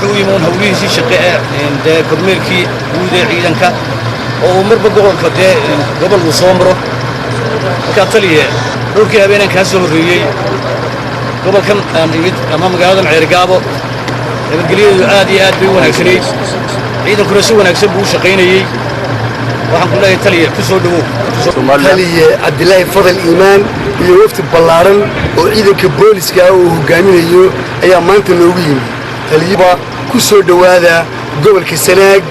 يمون هوليه شيء شقاء ده كرميركي وده عيدنك ومر بقولك ده قبل وصامره كاتليه دولكي هبينا كاسو الريي قبل كان يمد أمام قادم عرقابه القليل آدي بيوناكسني عيدن كرسو وناكسب وشقيني waxaan ku leeyahay taliye ku soo dhawow taliye Cabdilaahi Fadal Iimaan iyo wafdi ballaaran oo ciidanka booliska uu hogaaminayo ayaa maanta loogu yimid taliye ku soo dhawaada gobolka Sanaag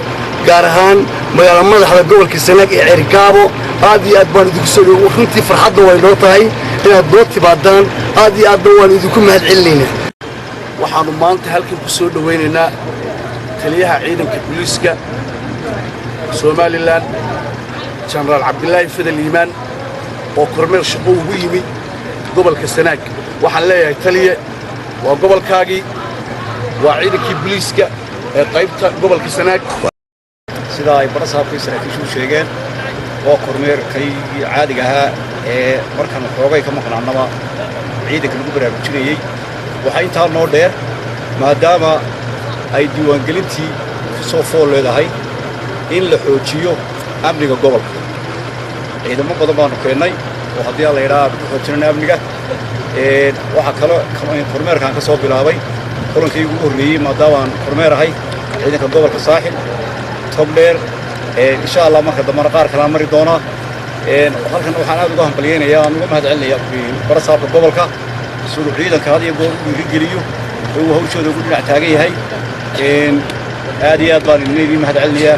gaar ahaan magaalada madaxda gobolka Sanaag ee Cergaabo aad iyo aad baan idinku soo dhawow runtii farxad way noo tahay inaad dood timaadaan aad iyo aad waan idinku mahadcelinaynaa waxaanu maanta halkan ku soo dhawaynaynaa taliyaha ciidanka booliska Somaliland General Cabdilaahi Fadal Iimaan oo kormeer shaqo ugu yimid gobolka Sanaag waxaan leeyahay taliye waa gobolkaagii waa ciidankii booliska ee qaybta gobolka Sanaag sida ay barasaabkii saraakiishu sheegeen waa kormeerkay caadiga ahaa ee markan xoogay ka maqnaanaba ciidanka lagu baraarujinayay waxa intaa noo dheer maadaama ay diiwaangelintii soo fool leedahay in la xoojiyo amniga gobolka ciidamo badan baanu keenay oo haddii la yiraahdo ku xoojinayna amniga waxa kale kormeerkan ka soo bilaabay kulankii ugu horreeyay maadaama aan kormeer ahay ciidanka gobolka Saaxil Togdheer insha Allah marka damar qaar kala mari doona halkan waxaan aad uga hambalyeynaya aan uga mahadcelinayaa barasaabka gobolka sidoo ciidanka hadiyo goor u dhiirigeliyo oo hawshooda ugu dhinac taagan yahay aad iyo aad baan idin mahadcelinayaa